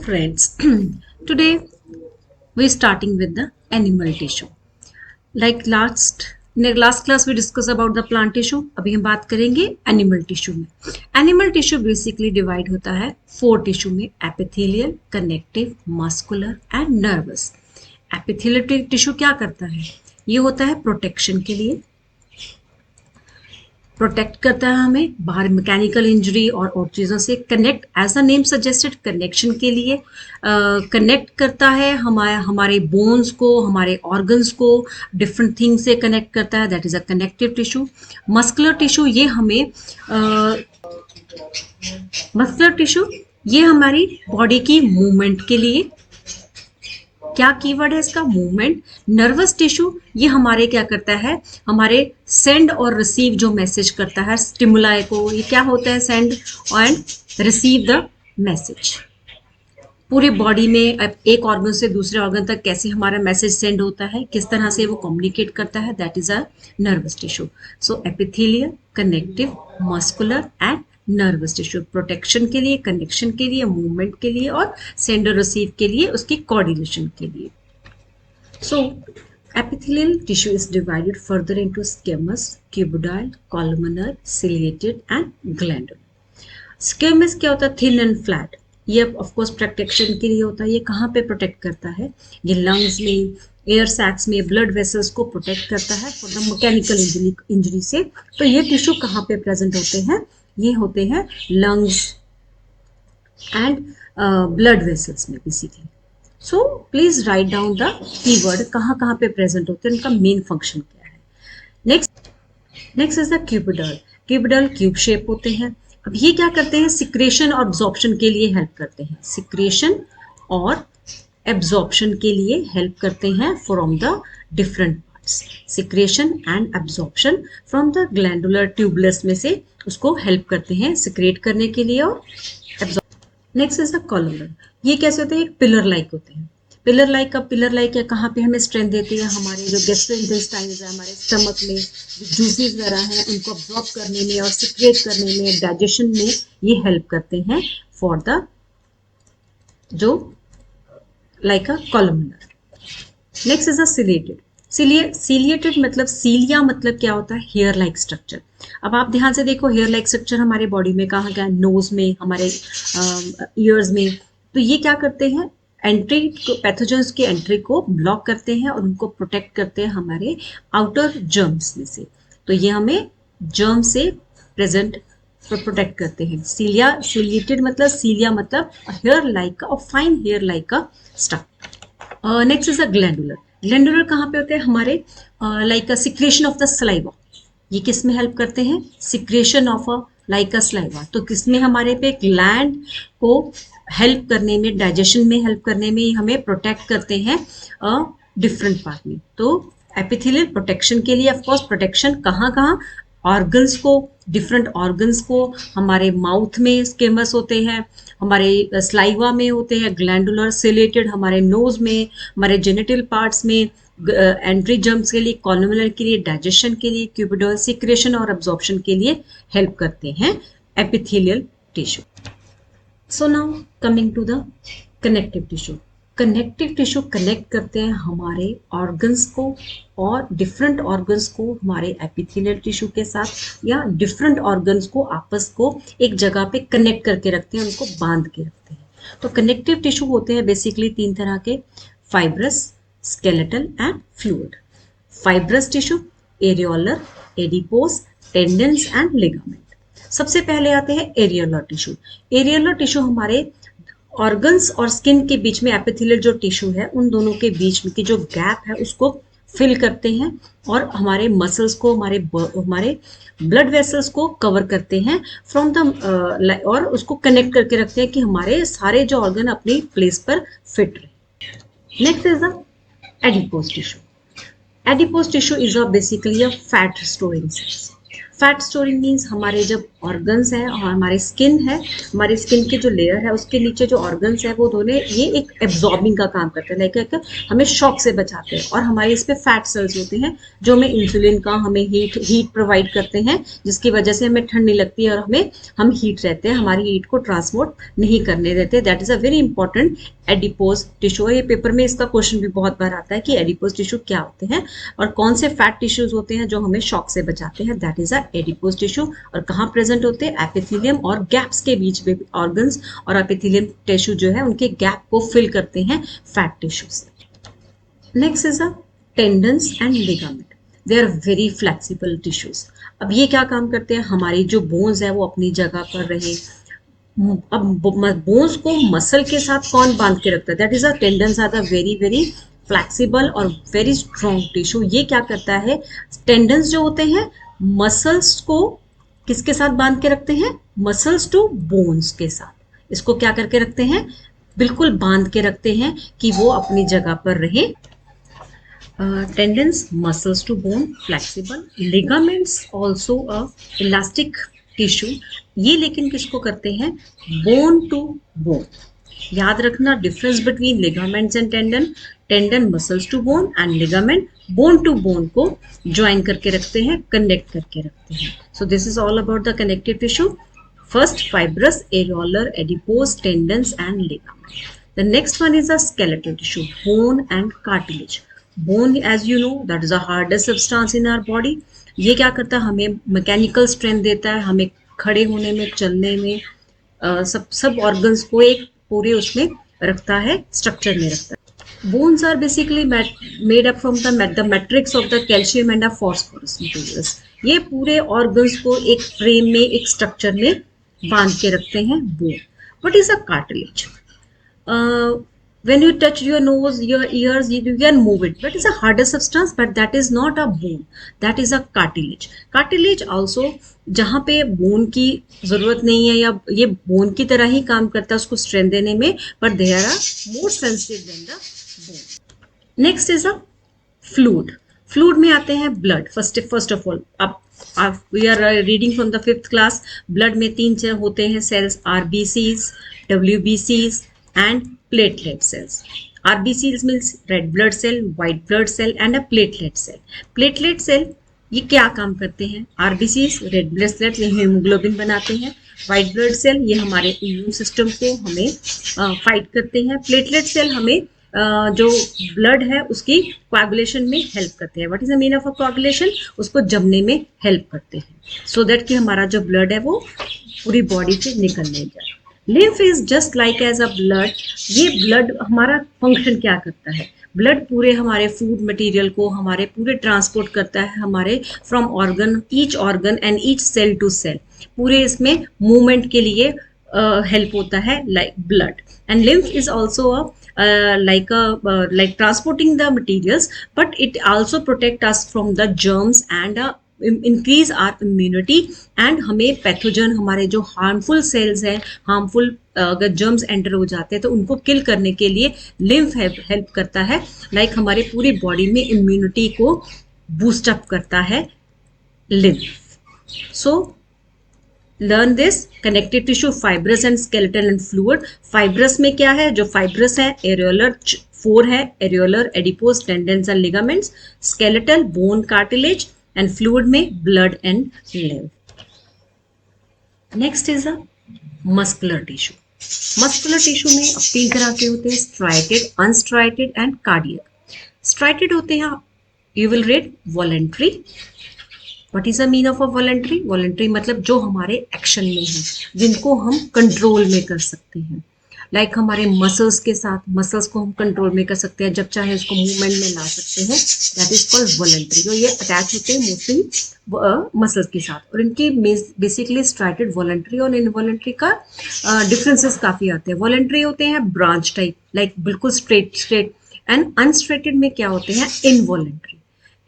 friends. Today we're starting with the animal tissue. Like in the last class we discussed about the plant tissue. अभी हम बात करेंगे animal tissue में. Animal tissue basically divide होता है 4 tissue में: epithelial, connective, muscular and nervous. Epithelial tissue क्या करता है? ये होता है प्रोटेक्शन के लिए, प्रोटेक्ट करता है हमें बाहर मैकेनिकल इंजरी और चीज़ों से। Connect as the name suggested, connection के लिए कनेक्ट करता है हमारे बोन्स को, हमारे ऑर्गन्स को डिफरेंट थिंग से कनेक्ट करता है, that is a connective tissue. Muscular tissue ये हमारी बॉडी की मूवमेंट के लिए, क्या कीवर्ड है इसका? मूवमेंट। नर्वस टिश्यू ये हमारे क्या करता है, हमारे सेंड और रिसीव जो मैसेज करता है स्टिमुलाई को, ये क्या होता है? Send and receive the message. पूरी बॉडी में एक ऑर्गन से दूसरे ऑर्गन तक कैसे हमारा मैसेज सेंड होता है, किस तरह से वो कम्युनिकेट करता है, that is a nervous tissue. So epithelial, connective, muscular and nervous tissue. Protection के लिए, कनेक्शन के लिए, मूवमेंट के लिए और सेंड और रिसीव के लिए, उसकी कोऑर्डिनेशन के लिए। सो epithelial tissue is divided further into squamous, cuboidal, columnar, ciliated and glandular. Squamous क्या होता है? Thin and flat. ये ऑफ कोर्स प्रोटेक्शन के लिए होता है। ये कहाँ पे प्रोटेक्ट करता है? ये लंग्स में, एयर सैक्स में, ब्लड वेसल्स को प्रोटेक्ट करता है फॉर द मैकेनिकल इंजरी से। तो ये टिश्यू कहाँ पे प्रेजेंट होते हैं? ये होते हैं लंग्स एंड ब्लड वेसल्स में basically. So please write down the keyword, कहाँ पे प्रेजेंट होते हैं, उनका मेन फंक्शन क्या है। Next is the cuboidal. Cuboidal cube shape होते हैं। अब ये क्या करते हैं? सिक्रेशन और एब्जॉर्प्शन के लिए हेल्प करते हैं। सिक्रेशन और एब्जॉर्प्शन के लिए हेल्प करते हैं from the different parts. Secretion and absorption from the glandular tubules में से उसको हेल्प करते हैं सिक्रेट करने के लिए और absorb. Next is the columnar. ये कैसे होते हैं? एक पिलर लाइक होते हैं। पिलर लाइक है, कहाँ पे हमें स्ट्रेंथ देती है? हमारे जो गैस्ट्रोइंटेस्टाइन्स है, हमारे स्टमक में जो जूसेस वगैरह हैं उनको अब्जॉर्ब करने में और सिक्रेट करने में, डाइजेशन में ये हेल्प करते हैं फॉर द जो like a columnar. Next is a ciliated. Ciliated मतलब, सीलिया मतलब क्या होता है? Hair like structure. अब आप ध्यान से देखो, हेयर लाइक स्ट्रक्चर हमारे बॉडी में कहाँ क्या? नोज में, हमारे ईयर्स में। तो ये क्या करते हैं? एंट्री, पैथोजेंस की एंट्री को ब्लॉक करते हैं और उनको प्रोटेक्ट करते हैं हमारे आउटर जर्म्स में से। तो ये हमें जर्म से प्रेजेंट प्रोटेक्ट करते हैं। सिलिएटेड मतलब, सीलिया मतलब हेयर लाइक और फाइन हेयर लाइक का structure. Next is a glandular. Glandular कहाँ पे होते हैं? हमारे like a secretion of the saliva. ये किस में हेल्प करते हैं? Secretion of a like a saliva. तो किसमें? हमारे पे ग्लैंड को हेल्प करने में, डाइजेशन में हेल्प करने में, हमें प्रोटेक्ट करते हैं डिफरेंट पार्ट में। तो एपिथेलियल प्रोटेक्शन के लिए, ऑफ कोर्स प्रोटेक्शन कहाँ ऑर्गन्स को, डिफरेंट ऑर्गन्स को। हमारे माउथ में स्केमस होते हैं, हमारे स्लाइवा में होते हैं ग्लैंडुलर। सिलेटेड हमारे नोज में, हमारे जेनिटल पार्ट्स में, एंट्री जर्म्स के लिए, कॉलमनर के लिए, डाइजेशन के लिए, क्यूबिडल सिक्रेशन और एब्जॉर्प्शन के लिए हेल्प करते हैं epithelial tissue. So now coming to the connective tissue. Connective tissue connect करते हैं हमारे ऑर्गन्स को और डिफरेंट ऑर्गन्स को हमारे एपिथेलियल टिश्यू के साथ, या डिफरेंट ऑर्गन्स को आपस को एक जगह पे कनेक्ट करके रखते हैं, उनको बांध के रखते हैं। तो कनेक्टिव टिश्यू होते हैं बेसिकली 3 तरह के: fibrous, skeletal and fluid. Fibrous tissue, areolar, adipose, tendons and ligament. सबसे पहले आते हैं एरियोलर टिश्यू। एरियोलर टिश्यू हमारे ऑर्गन्स और स्किन के बीच में, एपिथेलियल जो टिश्यू है उन दोनों के बीच में की जो गैप है उसको फिल करते हैं और हमारे मसल्स को, हमारे ब्लड वेसल्स को कवर करते हैं फ्रॉम द, और उसको कनेक्ट करके रखते हैं कि हमारे सारे जो ऑर्गन अपनी प्लेस पर फिट रहे। Next is the adipose tissue. Adipose tissue is basically a fat storing cells. Fat storing means हमारे जब ऑर्गन्स है और हमारी स्किन है, हमारी स्किन की जो लेयर है उसके नीचे जो ऑर्गन्स है वो दोनों ये एक एब्जॉर्बिंग का काम करते हैं, लाइक हमें शॉक से बचाते हैं। और हमारे इस पे फैट सेल्स होते हैं जो हमें इंसुलिन का, हमें हीट प्रोवाइड करते हैं, जिसकी वजह से हमें ठंड नहीं लगती है और हम हीट रहते हैं, हमारी हीट को ट्रांसपोर्ट नहीं करने देते। That is a very important adipose tissue. और ये पेपर में इसका क्वेश्चन भी बहुत बार आता है कि एडिपोज टिश्यू क्या होते हैं और कौन से फैट टिश्यूज होते हैं जो हमें शॉक से बचाते हैं। That is a adipose tissue. और कहाँ प्रेजेंट होते हैं? एपिथेलियम और गैप्स के बीच में ऑर्गन्स और एपिथेलियम टिश्यू जो है उनके गैप को फिल करते हैं fat tissues. Next is a tendons and ligament. They are very flexible tissues. अब ये क्या काम करते हैं? हमारी जो बोन्स है वो अपनी जगह पर रहे। अब बोन्स को मसल के साथ कौन बांध के रखता है? That is a tendons are the very very flexible और वेरी स्ट्रॉन्ग टिश्यू। ये क्या करता है? टेंडन्स जो होते हैं मसल्स को किसके साथ बांध के रखते हैं? मसल्स टू बोन्स के साथ। इसको क्या करके रखते हैं? बिल्कुल बांध के रखते हैं कि वो अपनी जगह पर रहे। Tendons, muscles to bone, flexible, ligaments also a elastic tissue. ये लेकिन किसको करते हैं? Bone to bone. याद रखना difference between ligaments and tendon. Tendon muscles to bone and ligament bone to bone को ज्वाइन करके रखते हैं, कनेक्ट करके रखते हैं। So this is all about the connective tissue. First, fibrous, areolar, adipose, tendons and ligament. The next one is a skeletal tissue, bone and cartilage. Bone, as you know, that is the hardest substance in our body. ये क्या करता है? हमें mechanical strength देता है, हमें खड़े होने में, चलने में, सब ऑर्गन्स को एक पूरे उसमें रखता है, स्ट्रक्चर में रखता है। Bones are basically made up from the matrix of the calcium and phosphorus materials. ये पूरे ऑर्गन्स को एक फ्रेम में, एक स्ट्रक्चर में बांध के रखते हैं bone. What is a cartilage? When you touch your nose, your ears, you can move it. That is a harder substance, but that is not a bone. That is a cartilage. Cartilage also जहाँ पे bone की जरूरत नहीं है या ये bone की तरह ही काम करता है उसको स्ट्रेंथ देने में, but they are more sensitive than the bone. Next is a fluid. Fluid में आते हैं ब्लड। फर्स्ट ऑफ ऑल, अब we are reading from the 5th class. Blood में 3 होते हैं सेल्स, आरबीसीज, डब्ल्यूबीसीज and platelet cells. RBCs means red blood cell, white blood cell and a platelet cell. Platelet cell ये क्या काम करते हैं? आरबीसीज रेड ब्लड सेल ये हीमोग्लोबिन बनाते हैं। व्हाइट ब्लड सेल ये हमारे इम्यून सिस्टम को हमें फाइट करते हैं। प्लेटलेट सेल हमें जो ब्लड है उसकी कोआगुलेशन में हेल्प करते हैं। What is the mean of a coagulation? उसको जमने में हेल्प करते हैं, सो दैट कि हमारा जो ब्लड है वो पूरी बॉडी से निकलने जाए। Lymph is just like as a blood. ये ब्लड हमारा फंक्शन क्या करता है? ब्लड पूरे हमारे फूड मटेरियल को हमारे पूरे ट्रांसपोर्ट करता है, हमारे from organ and each cell to cell. पूरे इसमें मूवमेंट के लिए हेल्प होता है like blood. And lymph is also like transporting the materials, but it also protect us from the germs and increase our immunity। and हमें pathogen, हमारे जो harmful sales हैं, हार्मफुल अगर जर्म्स एंटर हो जाते हैं तो उनको किल करने के लिए लिम्फ हेल्प करता है। लाइक हमारे पूरी बॉडी में इम्यूनिटी को बूस्ट अप करता है lymph. So learn this connective tissue, fibrous and skeletal and fluid. Fibrous में क्या है? जो फाइब्रस है एरियोलर 4 है, areolar, adipose, tendons and ligaments. Skeletal bone, cartilage and fluid में blood and lymph. Next is a muscular tissue. Muscular tissue में अब 3 तरह के होते हैं, striated, unstriated and cardiac. Striated होते हैं, you will read voluntary. What is the mean of a voluntary? Voluntary मतलब जो हमारे एक्शन में है, जिनको हम कंट्रोल में कर सकते हैं। लाइक हमारे मसल्स के साथ, मसल्स को हम कंट्रोल में कर सकते हैं, जब चाहे उसको मूवमेंट में ला सकते हैं। That is called voluntary. जो ये अटैच होते हैं मोस्टली मसल्स के साथ। और इनकी बेसिकली स्ट्राइटेड, वॉलेंट्री और इनवॉलेंट्री का डिफरेंसेस काफ़ी आते हैं। वॉलेंट्री होते हैं ब्रांच टाइप, लाइक बिल्कुल स्ट्रेट एंड अनस्ट्रेटेड में क्या होते हैं? इनवॉलेंट्री।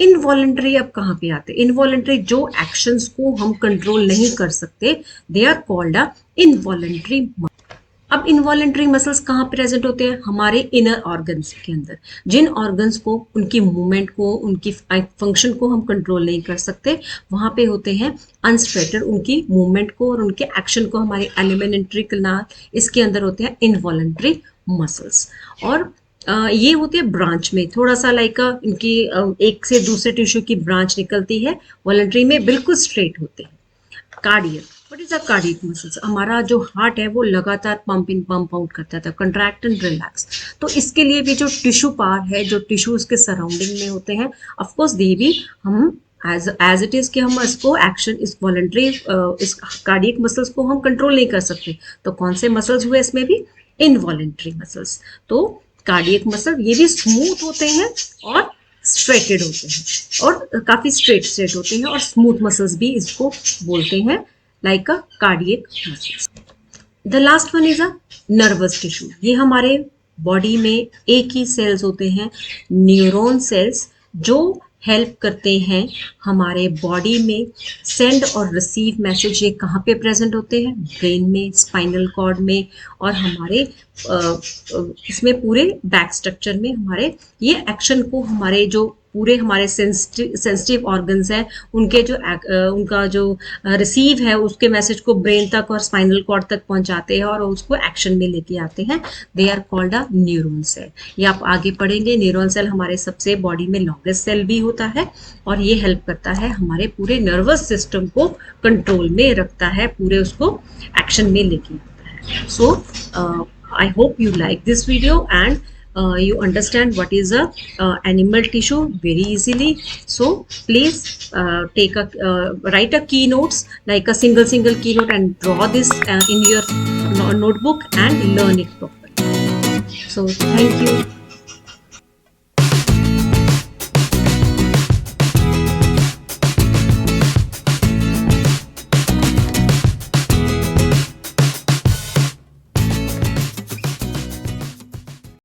इनवॉलेंट्री अब कहाँ पे आते हैं? इनवॉलेंट्री जो एक्शंस को हम कंट्रोल नहीं कर सकते, they are called a involuntary. अब इनवॉलेंट्री मसल्स कहाँ प्रेजेंट होते हैं? हमारे इनर ऑर्गन्स के अंदर। जिन ऑर्गन्स को, उनकी मूवमेंट को, उनकी फंक्शन को हम कंट्रोल नहीं कर सकते, वहाँ पे होते हैं अनस्ट्रेटेड, उनकी मूवमेंट को और उनके एक्शन को हमारे एलिमेंट्री कनाल, इसके अंदर होते हैं इनवॉलेंट्री मसल्स। और ये होते हैं ब्रांच में, थोड़ा सा लाइक इनकी एक से दूसरे टिश्यू की ब्रांच निकलती है, वॉलेंट्री में बिल्कुल स्ट्रेट होते हैं। Cardiac, what is a cardiac muscles? हमारा जो हार्ट है वो लगातार पंप इन पंप आउट करता था, कंट्रैक्ट एंड रिलैक्स। तो इसके लिए भी जो टिश्यू पार है, जो टिश्यू उसके सराउंडिंग में होते हैं, ऑफ कोर्स दे भी हम एज इट इज कि हम इसको एक्शन, इस वॉलेंट्री इस कार्डियक मसल्स को हम कंट्रोल नहीं कर सकते। तो कौन से मसल्स हुए इसमें भी? Involuntary muscles. तो कार्डियक मसल ये भी स्मूथ होते हैं और स्ट्रेटेड होते हैं, और काफी स्ट्रेट होते हैं, और स्मूथ मसल्स भी इसको बोलते हैं, like a cardiac muscles. The last one is a nervous tissue. ये हमारे बॉडी में एक ही सेल्स होते हैं, न्यूरॉन सेल्स, जो हेल्प करते हैं हमारे बॉडी में सेंड और रिसीव मैसेज। ये कहाँ पे प्रेजेंट होते हैं? ब्रेन में, स्पाइनल कॉर्ड में, और हमारे इसमें पूरे बैक स्ट्रक्चर में हमारे ये एक्शन को, हमारे जो पूरे हमारे सेंसिटिव ऑर्गन्स हैं, उनके जो उनका जो रिसीव है उसके मैसेज को ब्रेन तक और स्पाइनल कॉर्ड तक पहुंचाते हैं और उसको एक्शन में लेके आते हैं। They are called a neuron cell. ये आप आगे पढ़ेंगे। न्यूरॉन सेल हमारे सबसे बॉडी में लॉन्गेस्ट सेल भी होता है, और ये हेल्प करता है हमारे पूरे नर्वस सिस्टम को कंट्रोल में रखता है, पूरे उसको एक्शन में लेके आता है। सो I hope you like this video and you understand what is a animal tissue very easily. So please write a keynotes, like a single keynote, and draw this in your notebook and learn it properly. So thank you.